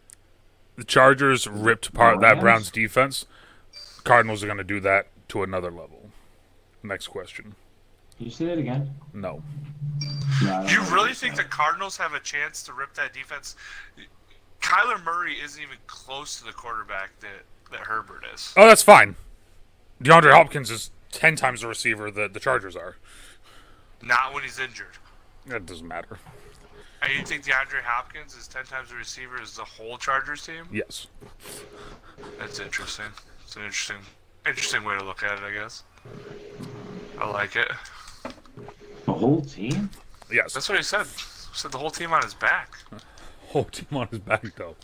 [SPEAKER 1] the Chargers ripped apart that
[SPEAKER 2] Rams?
[SPEAKER 1] Browns defense. Cardinals are gonna do that to another level. Next question.
[SPEAKER 2] Can you say that again?
[SPEAKER 1] No.
[SPEAKER 2] No, I don't
[SPEAKER 3] You
[SPEAKER 2] know what
[SPEAKER 3] really
[SPEAKER 2] you
[SPEAKER 3] think
[SPEAKER 2] said.
[SPEAKER 3] the Cardinals have a chance to rip that defense? Kyler Murray isn't even close to the quarterback that Herbert is.
[SPEAKER 1] Oh, that's fine. DeAndre Hopkins is 10 times the receiver that the Chargers are.
[SPEAKER 3] Not when he's injured.
[SPEAKER 1] That doesn't matter.
[SPEAKER 3] And you think DeAndre Hopkins is 10 times the receiver as the whole Chargers team?
[SPEAKER 1] Yes.
[SPEAKER 3] That's interesting. It's an interesting way to look at it, I guess. I like it.
[SPEAKER 2] The whole team?
[SPEAKER 1] Yes.
[SPEAKER 3] That's what he said. He said the whole team on his back.
[SPEAKER 1] Whole team on his back, though.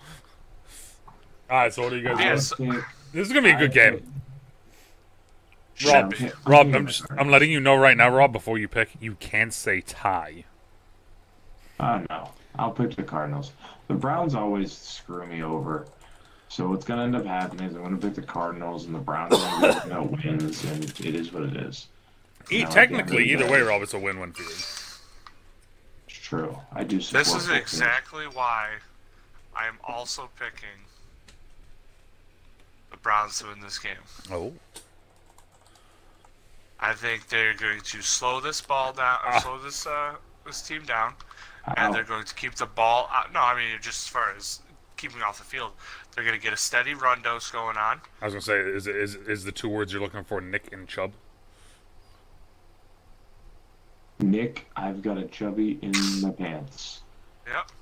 [SPEAKER 1] All right, so what do you guys
[SPEAKER 3] Yes.
[SPEAKER 1] want? This is gonna be a good game.
[SPEAKER 3] Should
[SPEAKER 1] Rob,
[SPEAKER 3] be.
[SPEAKER 1] I'm letting you know right now, Rob. Before you pick, you can't say tie.
[SPEAKER 2] No. I'll pick the Cardinals. The Browns always screw me over. So what's going to end up happening is I'm going to pick the Cardinals, and the Browns are going to wins, and it is what it is.
[SPEAKER 1] Technically, either way, Rob, it's a win-win for you.
[SPEAKER 2] It's true. I do support
[SPEAKER 3] This is
[SPEAKER 2] both
[SPEAKER 3] exactly why I am also picking the Browns to win this game.
[SPEAKER 1] Oh.
[SPEAKER 3] I think they're going to slow this ball down, slow this team down, and they're going to keep the ball out. No, I mean, just as far as keeping off the field, they're going to get a steady run dose going on.
[SPEAKER 1] I was gonna say, is the two words you're looking for Nick and Chubb?
[SPEAKER 2] Nick, I've got a chubby in my pants.
[SPEAKER 3] Yep.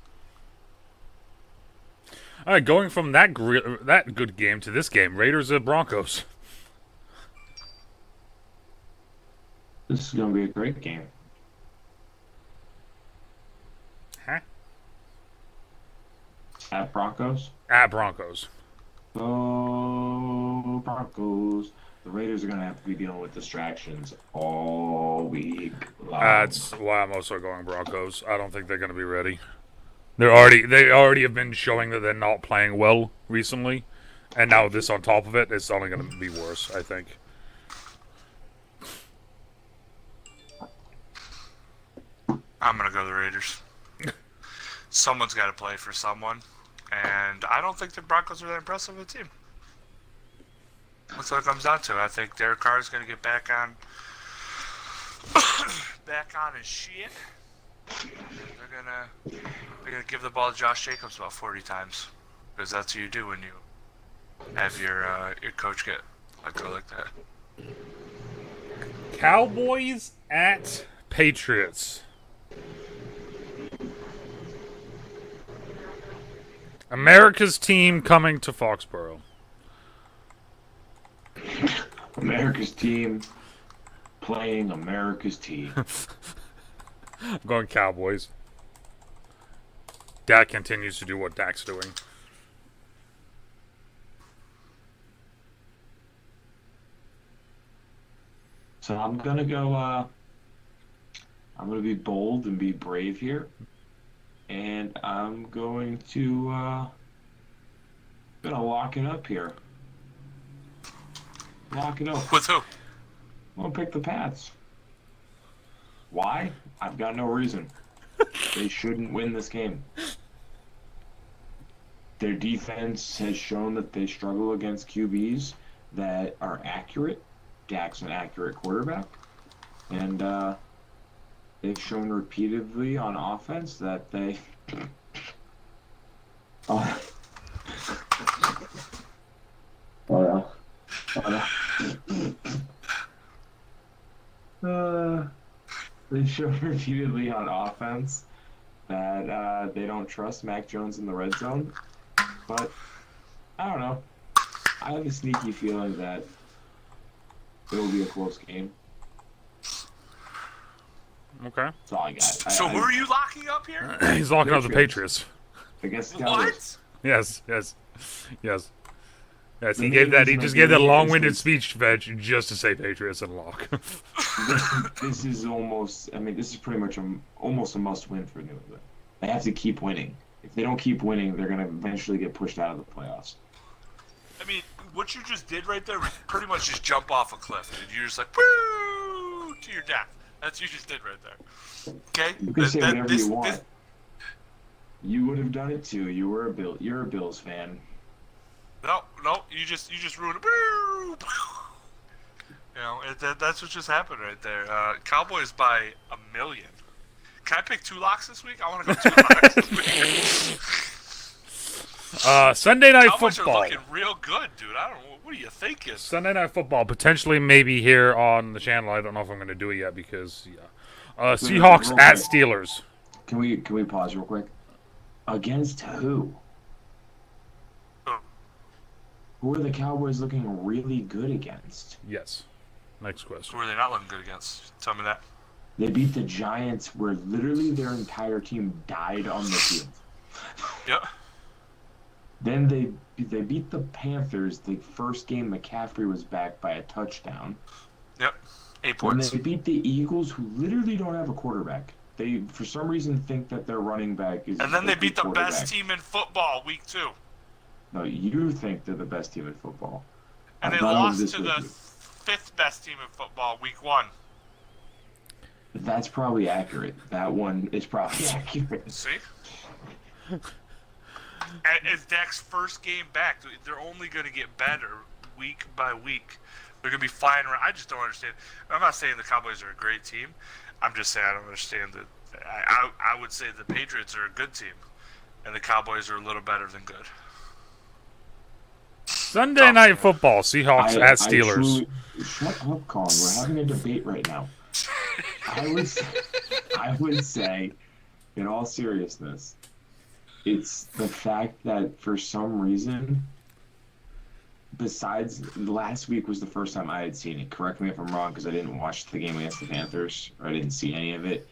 [SPEAKER 1] All right, going from that good game to this game, Raiders at Broncos.
[SPEAKER 2] This is going to be a great game.
[SPEAKER 1] Huh?
[SPEAKER 2] At Broncos?
[SPEAKER 1] At Broncos.
[SPEAKER 2] Oh, Broncos. The Raiders are going to have to be dealing with distractions all week long.
[SPEAKER 1] That's why I'm also going Broncos. I don't think they're going to be ready. They already have been showing that they're not playing well recently, and now this on top of it, it's only going to be worse, I think.
[SPEAKER 3] I'm going to go the Raiders. Someone's got to play for someone, and I don't think the Broncos are that impressive of a team. That's what it comes down to. I think Derek Carr is going to get back on his shit. They're gonna give the ball to Josh Jacobs about 40 times, because that's what you do when you have your coach get let go like that.
[SPEAKER 1] Cowboys at Patriots. America's team coming to Foxborough.
[SPEAKER 2] America's team playing America's team.
[SPEAKER 1] I'm going Cowboys. Dak continues to do what Dak's doing.
[SPEAKER 2] So I'm gonna go. I'm gonna be bold and be brave here, and I'm going to gonna lock it up here. Lock it up.
[SPEAKER 3] With who?
[SPEAKER 2] I'm gonna pick the Pats. Why? I've got no reason. They shouldn't win this game. Their defense has shown that they struggle against QBs that are accurate. Dak's an accurate quarterback. And they've shown repeatedly on offense that they... Oh, no. They've shown repeatedly on offense that they don't trust Mac Jones in the red zone. But, I don't know. I have a sneaky feeling that it'll be a close game.
[SPEAKER 1] Okay.
[SPEAKER 2] That's all I got.
[SPEAKER 3] So who are you locking up here?
[SPEAKER 1] He's locking up the Patriots.
[SPEAKER 2] I guess
[SPEAKER 3] What?
[SPEAKER 1] Yes. Yes, he just gave that long-winded speech, Veg, just to say Patriots and lock.
[SPEAKER 2] This is almost, this is pretty much almost a must-win for New England. They have to keep winning. If they don't keep winning, they're going to eventually get pushed out of the playoffs.
[SPEAKER 3] I mean, what you just did right there was pretty much just jump off a cliff, dude. You're just like, woo, to your death. That's what you just did right there. Okay?
[SPEAKER 2] You can say whatever you want. You would have done it too. You're a Bills fan.
[SPEAKER 3] No, you just ruined it. You know, that's what just happened right there. Cowboys by 1 million. Can I pick 2 locks this week? I want to go 2 locks this week.
[SPEAKER 1] Sunday Night
[SPEAKER 3] Cowboys
[SPEAKER 1] Football.
[SPEAKER 3] are looking real good, dude. I don't know. What are you thinking?
[SPEAKER 1] Sunday Night Football, potentially maybe here on the channel. I don't know if I'm going to do it yet because, Seahawks at Steelers.
[SPEAKER 2] Can we pause real quick? Against who?
[SPEAKER 3] Oh.
[SPEAKER 2] Who are the Cowboys looking really good against?
[SPEAKER 1] Yes. Next
[SPEAKER 3] Who
[SPEAKER 1] question.
[SPEAKER 3] are they not looking good against? Tell me that.
[SPEAKER 2] They beat the Giants where literally their entire team died on the field.
[SPEAKER 3] Yep.
[SPEAKER 2] Then they beat the Panthers. The first game McCaffrey was back by a touchdown.
[SPEAKER 3] Yep. 8
[SPEAKER 2] And
[SPEAKER 3] points.
[SPEAKER 2] they beat the Eagles, who literally don't have a quarterback. They, for some reason, think that their running back is.
[SPEAKER 3] And then they beat the
[SPEAKER 2] quarterback.
[SPEAKER 3] best team in football week 2.
[SPEAKER 2] No, you think they're the best team in football.
[SPEAKER 3] And
[SPEAKER 2] I
[SPEAKER 3] they
[SPEAKER 2] thought it was
[SPEAKER 3] lost
[SPEAKER 2] this
[SPEAKER 3] to the
[SPEAKER 2] week.
[SPEAKER 3] 5th best team in football week 1.
[SPEAKER 2] That's probably accurate. That one is probably accurate.
[SPEAKER 3] See? It's Dak's first game back. They're only going to get better week by week. They're going to be flying around. I just don't understand. I'm not saying the Cowboys are a great team. I'm just saying I don't understand that. I would say the Patriots are a good team, and the Cowboys are a little better than good.
[SPEAKER 1] Sunday Night Football. Seahawks at Steelers.
[SPEAKER 2] Shut up, Colin. We're having a debate right now. I would say, in all seriousness, it's the fact that for some reason, besides last week was the first time I had seen it. Correct me if I'm wrong, because I didn't watch the game against the Panthers, or I didn't see any of it.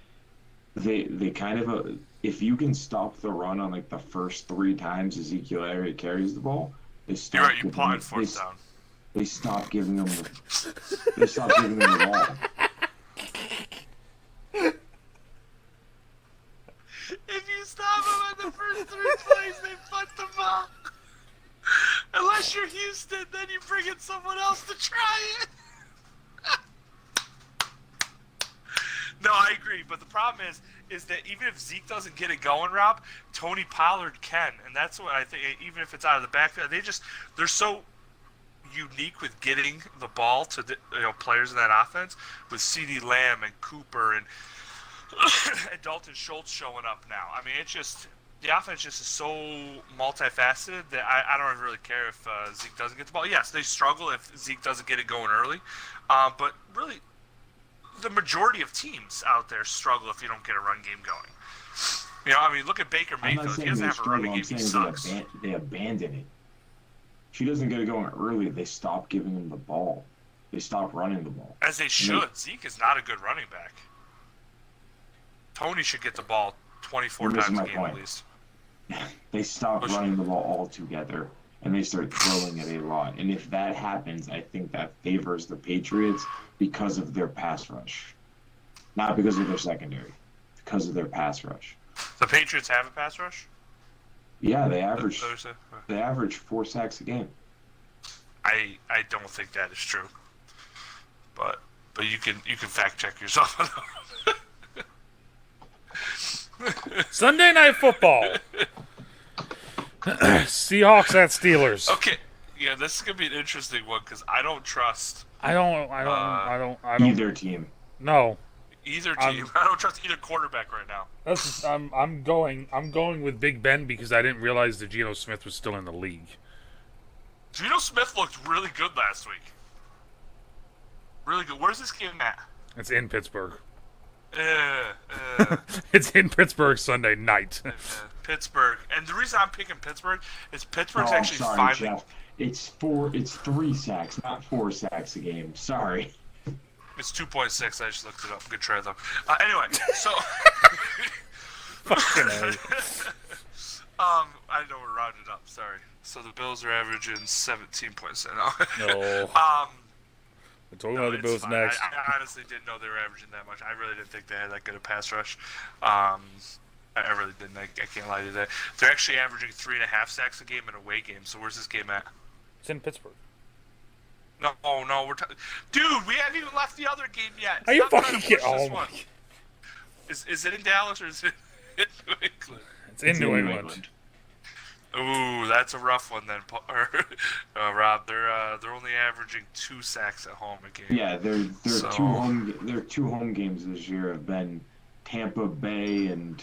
[SPEAKER 2] They kind of if you can stop the run on like the first 3 times Ezekiel Elliott carries the ball, they stop.
[SPEAKER 3] You're right. You plotted 4th down.
[SPEAKER 2] They stop giving them the ball.
[SPEAKER 3] If you stop them in the first 3 plays, they punt the ball. Unless you're Houston, then you bring in someone else to try it. No, I agree, but the problem is that even if Zeke doesn't get it going, Rob, Tony Pollard can, and that's what I think. Even if it's out of the backfield, they're so unique with getting the ball to the, players in that offense with CeeDee Lamb and Cooper and Dalton Schultz showing up now. I mean, it's just the offense just is so multifaceted that I don't really care if Zeke doesn't get the ball. Yes, they struggle if Zeke doesn't get it going early, but really, the majority of teams out there struggle if you don't get a run game going. I mean, look at Baker Mayfield. He doesn't have a running game. He sucks.
[SPEAKER 2] They abandon it. If he doesn't get it going early, they stop giving him the ball. They stop running the ball.
[SPEAKER 3] As they should. Zeke is not a good running back. Tony should get the ball 24 times a game at least.
[SPEAKER 2] They stop running the ball altogether, and they start throwing it a lot. And if that happens, I think that favors the Patriots because of their pass rush. Not because of their secondary. Because of their pass rush.
[SPEAKER 3] The Patriots have a pass rush?
[SPEAKER 2] Yeah, they average 4 sacks a game.
[SPEAKER 3] I don't think that is true. But you can fact check yourself on that.
[SPEAKER 1] Sunday Night Football. Seahawks at Steelers.
[SPEAKER 3] Okay, yeah, this is gonna be an interesting one because I don't trust.
[SPEAKER 1] I don't.
[SPEAKER 2] Either team.
[SPEAKER 1] No.
[SPEAKER 3] Either team. I don't trust either quarterback right now.
[SPEAKER 1] I'm going with Big Ben because I didn't realize that Geno Smith was still in the league.
[SPEAKER 3] Geno Smith looked really good last week. Really good. Where's this game at?
[SPEAKER 1] It's in Pittsburgh. It's in Pittsburgh Sunday night.
[SPEAKER 3] Pittsburgh, and the reason I'm picking Pittsburgh is Pittsburgh's actually finally.
[SPEAKER 2] Jeff. It's 3 sacks, not 4 sacks a game. Sorry.
[SPEAKER 3] It's 2.6. I just looked it up. Good try though. Anyway, so. I know we're rounded up. Sorry. So the Bills are averaging 17.7.
[SPEAKER 1] No. We're talking about the Bills
[SPEAKER 3] fine.
[SPEAKER 1] next.
[SPEAKER 3] I honestly didn't know they were averaging that much. I really didn't think they had that good a pass rush. I really didn't. I can't lie to that. They're actually averaging 3.5 sacks a game in away games. So where's this game at?
[SPEAKER 1] It's in Pittsburgh.
[SPEAKER 3] No, dude, we haven't even left the other game yet.
[SPEAKER 1] Are you
[SPEAKER 3] Stop
[SPEAKER 1] fucking
[SPEAKER 3] trying to push
[SPEAKER 1] kidding?
[SPEAKER 3] this
[SPEAKER 1] Oh
[SPEAKER 3] one. Is it in Dallas or is it in New England?
[SPEAKER 1] It's in New England.
[SPEAKER 3] Ooh, that's a rough one then, Rob. They're only averaging 2 sacks at home a game.
[SPEAKER 2] Yeah, their two home games this year have been Tampa Bay, and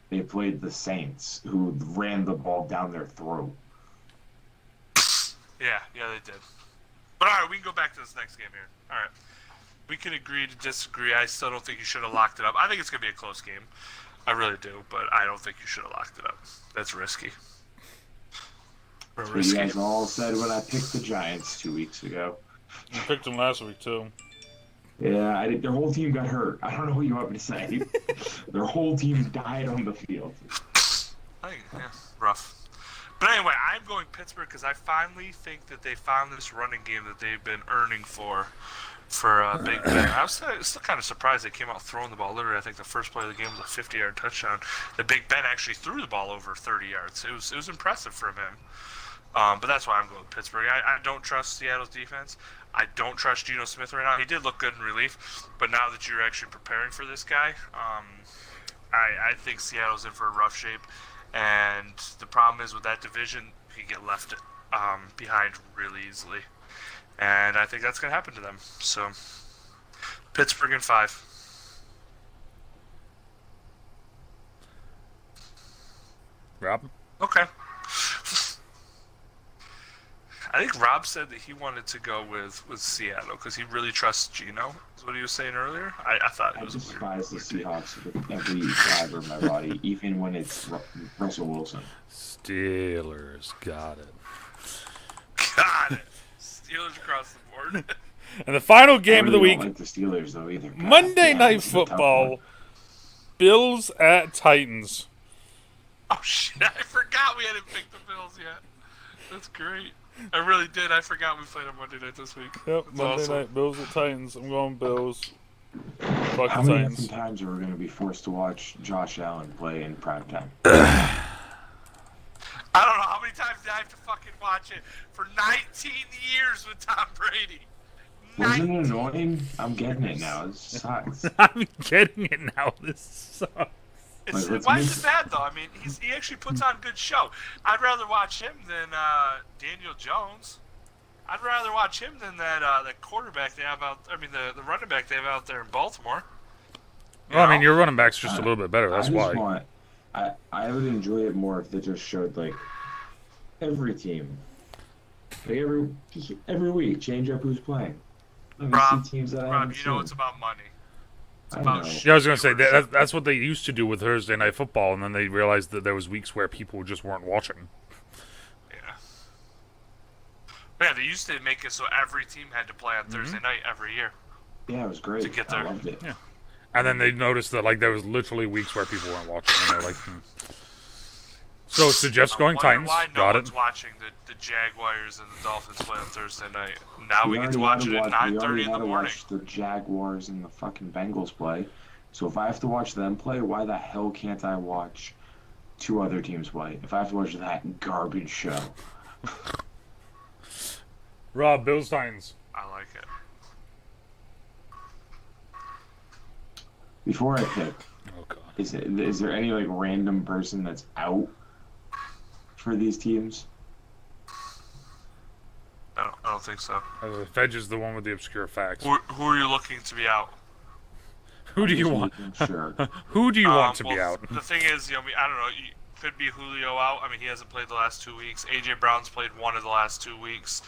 [SPEAKER 2] they played the Saints, who ran the ball down their throat.
[SPEAKER 3] Yeah, they did. But all right, we can go back to this next game here. All right, we can agree to disagree. I still don't think you should have locked it up. I think it's gonna be a close game. I really do, but I don't think you should have locked it up. That's risky.
[SPEAKER 2] That's what you guys all said when I picked the Giants 2 weeks ago.
[SPEAKER 1] You picked them last week, too.
[SPEAKER 2] Yeah, their whole team got hurt. I don't know what you want me to say. Their whole team died on the field.
[SPEAKER 3] Rough. But anyway, I'm going Pittsburgh because I finally think that they found this running game that they've been earning for Big Ben. I was still kind of surprised they came out throwing the ball. Literally, I think the first play of the game was a 50-yard touchdown. The Big Ben actually threw the ball over 30 yards. It was impressive from him. But that's why I'm going with Pittsburgh. I don't trust Seattle's defense. I don't trust Geno Smith right now. He did look good in relief, but now that you're actually preparing for this guy, I think Seattle's in for a rough shape. And the problem is with that division, you get left behind really easily. And I think that's going to happen to them. So, Pittsburgh in 5.
[SPEAKER 1] Rob?
[SPEAKER 3] Okay. I think Rob said that he wanted to go with Seattle because he really trusts Geno, is what he was saying earlier. I thought it was
[SPEAKER 2] I despise the Seahawks with every fiber of my body, even when it's Russell Wilson.
[SPEAKER 1] Steelers, got it.
[SPEAKER 3] Got it. Steelers across the board.
[SPEAKER 1] And the final game of the
[SPEAKER 2] I
[SPEAKER 1] week,
[SPEAKER 2] don't like the Steelers, though, either.
[SPEAKER 1] Monday Night Football, Bills at Titans.
[SPEAKER 3] Oh, shit. I forgot we hadn't picked the Bills yet. That's great. I really did. I forgot we played on Monday night this week.
[SPEAKER 1] Yep,
[SPEAKER 3] That's
[SPEAKER 1] Monday
[SPEAKER 3] awesome.
[SPEAKER 1] night, Bills at Titans. I'm going Bills. Fuck
[SPEAKER 2] How
[SPEAKER 1] the
[SPEAKER 2] many
[SPEAKER 1] Titans.
[SPEAKER 2] times are we going to be forced to watch Josh Allen play in primetime?
[SPEAKER 3] I don't know how many times did I have to fucking watch it for 19 years with Tom Brady.
[SPEAKER 2] Wasn't it annoying? I'm getting it now. It sucks.
[SPEAKER 1] I'm getting it now. This sucks.
[SPEAKER 3] Why is it bad, though? I mean, he actually puts on a good show. I'd rather watch him than Daniel Jones. I'd rather watch him than that quarterback they have out. I mean, the running back they have out there in Baltimore.
[SPEAKER 1] Well, I mean, your running back's just a little bit better. That's why.
[SPEAKER 2] I would enjoy it more if they just showed, like, every team. Like, every week, change up who's playing.
[SPEAKER 3] Rob,
[SPEAKER 2] teams that
[SPEAKER 3] Rob, you know it's about money. It's about shit.
[SPEAKER 1] Yeah, I was going to say, that's what they used to do with Thursday Night Football, and then they realized that there was weeks where people just weren't watching.
[SPEAKER 3] Yeah. Yeah, they used to make it so every team had to play on Thursday night every year.
[SPEAKER 2] Yeah, it was great.
[SPEAKER 3] To get there.
[SPEAKER 2] I loved it.
[SPEAKER 1] Yeah. And then they noticed that, like, there was literally weeks where people weren't watching, and they're like, So, suggest going Titans.
[SPEAKER 3] Why no
[SPEAKER 1] Got
[SPEAKER 3] one's
[SPEAKER 1] it.
[SPEAKER 3] watching the Jaguars and the Dolphins play on Thursday night. Now we get to watch it at 9:30 in the morning.
[SPEAKER 2] Watch the Jaguars and the fucking Bengals play. So if I have to watch them play, why the hell can't I watch 2 other teams play? If I have to watch that garbage show.
[SPEAKER 1] Rob, Bills Titans.
[SPEAKER 3] I like it.
[SPEAKER 2] Before I pick,
[SPEAKER 1] Oh, God.
[SPEAKER 2] is there any, like, random person that's out for these teams?
[SPEAKER 3] I don't think so.
[SPEAKER 1] Fedge is the one with the obscure facts.
[SPEAKER 3] Who are you looking to be out?
[SPEAKER 1] Who do you want?
[SPEAKER 2] Sure.
[SPEAKER 1] Who do you want to be
[SPEAKER 3] Well,
[SPEAKER 1] out?
[SPEAKER 3] The thing is, I don't know. Could be Julio out. I mean, he hasn't played the last 2 weeks. AJ Brown's played one of the last 2 weeks.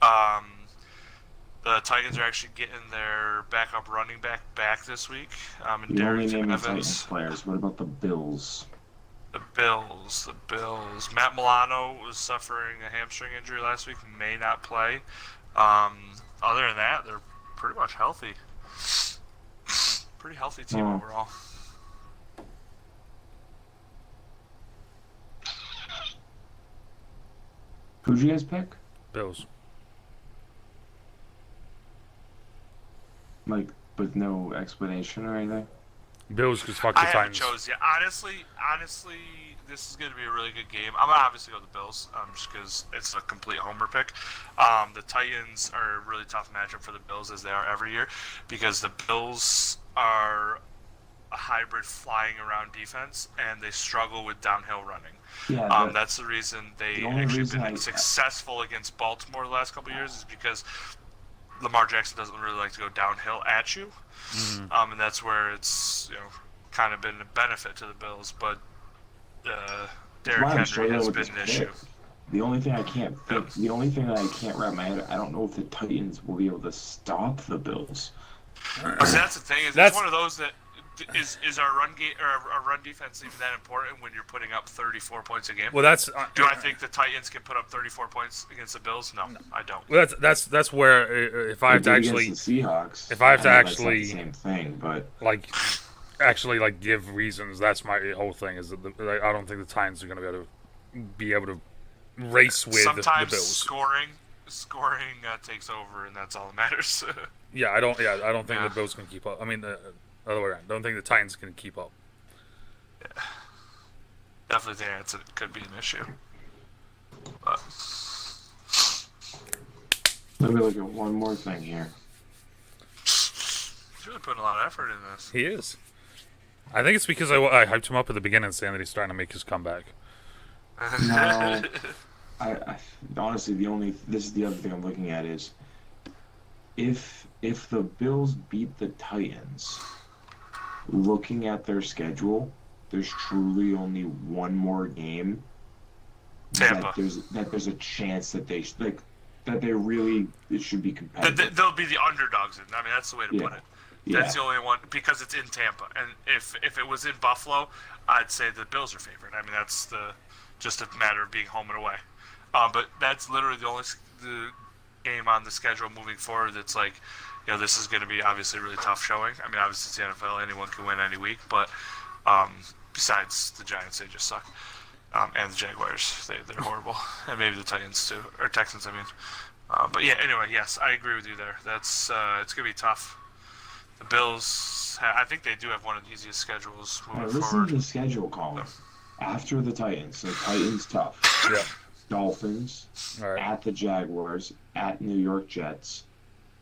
[SPEAKER 3] The Titans are actually getting their backup running back this week. And
[SPEAKER 2] You only
[SPEAKER 3] Darrington
[SPEAKER 2] name the
[SPEAKER 3] Evans.
[SPEAKER 2] Titans players. What about the Bills?
[SPEAKER 3] The Bills. Matt Milano was suffering a hamstring injury last week. May not play. Other than that, they're pretty much healthy. Pretty healthy team overall.
[SPEAKER 2] Who'd you guys pick?
[SPEAKER 1] Bills.
[SPEAKER 2] Like, with no explanation or anything?
[SPEAKER 1] Bills, because fuck the
[SPEAKER 3] I haven't
[SPEAKER 1] Titans.
[SPEAKER 3] chose yet. Honestly, this is going to be a really good game. I'm going to obviously go with the Bills, just because it's a complete homer pick. The Titans are a really tough matchup for the Bills, as they are every year, because the Bills are a hybrid flying around defense, and they struggle with downhill running.
[SPEAKER 2] Yeah,
[SPEAKER 3] that's the reason they
[SPEAKER 2] the only
[SPEAKER 3] actually
[SPEAKER 2] reason
[SPEAKER 3] been successful against Baltimore the last couple of years is because Lamar Jackson doesn't really like to go downhill at you.
[SPEAKER 1] Mm-hmm.
[SPEAKER 3] And that's where it's kind of been a benefit to the Bills, but Derrick Henry has been an issue.
[SPEAKER 2] The only thing I can't the only thing that I can't wrap my head, I don't know if the Titans will be able to stop the Bills.
[SPEAKER 3] But that's the thing, is it's one of those that Is our run defense even that important when you're putting up 34 points a game?
[SPEAKER 1] Well, that's.
[SPEAKER 3] Do I think the Titans can put up 34 points against the Bills? No, I don't.
[SPEAKER 1] Well, that's where if I have to actually
[SPEAKER 2] against the Seahawks,
[SPEAKER 1] if I have to
[SPEAKER 2] know that's
[SPEAKER 1] actually
[SPEAKER 2] not the same thing, but
[SPEAKER 1] like give reasons. That's my whole thing. Is that I don't think the Titans are going to be able to race with
[SPEAKER 3] sometimes
[SPEAKER 1] the Bills.
[SPEAKER 3] Scoring takes over, and that's all that matters.
[SPEAKER 1] I don't think the Bills can keep up. I mean, the other way around. I don't think the Titans can keep up.
[SPEAKER 3] Yeah. Definitely think it could be an issue. But
[SPEAKER 2] let me look at one more thing here.
[SPEAKER 3] he's really putting a lot of effort in this.
[SPEAKER 1] He is. I think it's because I hyped him up at the beginning, saying that he's starting to make his comeback.
[SPEAKER 2] No, I honestly this is the other thing I'm looking at is if the Bills beat the Titans, looking at their schedule, there's truly only one more game
[SPEAKER 3] Tampa.
[SPEAKER 2] that there's a chance that they really it should be competitive.
[SPEAKER 3] They'll be the underdogs. I mean, that's the way to put it. That's the only one because it's in Tampa. And if it was in Buffalo, I'd say the Bills are favored. I mean, that's just a matter of being home and away. But that's literally the only game on the schedule moving forward that's like, this is going to be obviously a really tough showing. I mean, obviously it's the NFL. Anyone can win any week. But besides the Giants, they just suck. And the Jaguars, they're horrible. And maybe the Titans too. Or Texans, I mean. But yeah, anyway, yes, I agree with you there. That's it's going to be tough. The Bills, I think they do have one of the easiest schedules moving
[SPEAKER 2] listen
[SPEAKER 3] forward.
[SPEAKER 2] to the schedule, Colin. After the Titans, so Titans tough.
[SPEAKER 1] Yeah.
[SPEAKER 2] Dolphins,
[SPEAKER 1] Right.
[SPEAKER 2] at the Jaguars, at New York Jets,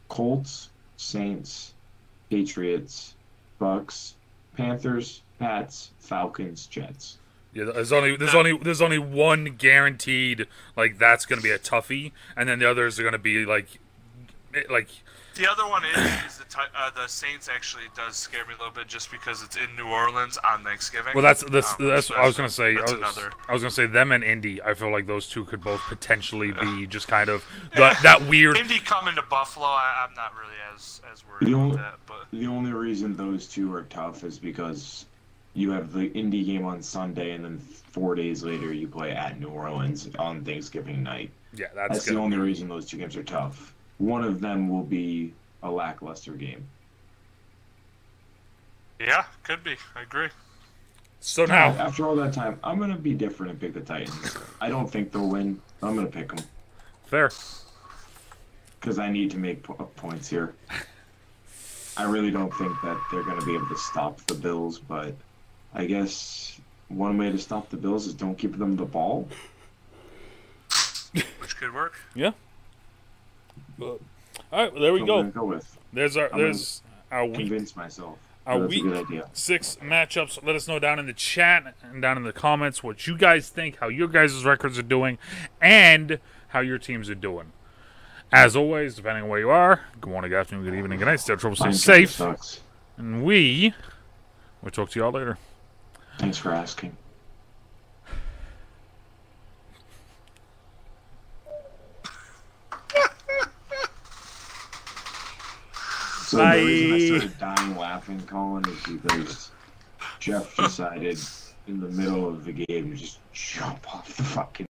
[SPEAKER 2] Colts, Saints, Patriots, Bucks, Panthers, Pats, Falcons, Jets.
[SPEAKER 1] Yeah, there's only one guaranteed that's going to be a toughie, and then the others are going to be like.
[SPEAKER 3] The other one is the Saints actually does scare me a little bit just because it's in New Orleans on Thanksgiving.
[SPEAKER 1] Well, that's what I was going to say. I was
[SPEAKER 3] another.
[SPEAKER 1] going to say them and Indy. I feel like those two could both potentially be just kind of that weird.
[SPEAKER 3] Indy coming to Buffalo, I'm not really as worried about that. But
[SPEAKER 2] The only reason those two are tough is because you have the Indy game on Sunday, and then 4 days later you play at New Orleans on Thanksgiving night.
[SPEAKER 1] Yeah,
[SPEAKER 2] That's the only reason those two games are tough. One of them will be a lackluster game.
[SPEAKER 3] yeah, could be. I agree.
[SPEAKER 1] So now,
[SPEAKER 2] After all that time, I'm going to be different and pick the Titans. I don't think they'll win. I'm going to pick them.
[SPEAKER 1] fair.
[SPEAKER 2] Because I need to make points here. I really don't think that they're going to be able to stop the Bills, but I guess one way to stop the Bills is don't give them the ball.
[SPEAKER 3] Which could work.
[SPEAKER 1] Yeah. All right, well, there we
[SPEAKER 2] So
[SPEAKER 1] go.
[SPEAKER 2] I'm gonna go with.
[SPEAKER 1] There's our week
[SPEAKER 2] Convince myself.
[SPEAKER 1] Our
[SPEAKER 2] That's
[SPEAKER 1] week
[SPEAKER 2] a good idea.
[SPEAKER 1] 6 matchups. Let us know down in the chat and down in the comments what you guys think, how your guys' records are doing, and how your teams are doing. As always, depending on where you are, good morning, good afternoon, good evening, good night. Stay trouble, stay
[SPEAKER 2] Fine,
[SPEAKER 1] safe.
[SPEAKER 2] sucks.
[SPEAKER 1] And we'll talk to y'all later.
[SPEAKER 2] Thanks for asking. So
[SPEAKER 1] Bye.
[SPEAKER 2] the reason I started dying laughing, Colin, is because Jeff decided in the middle of the game to just jump off the fucking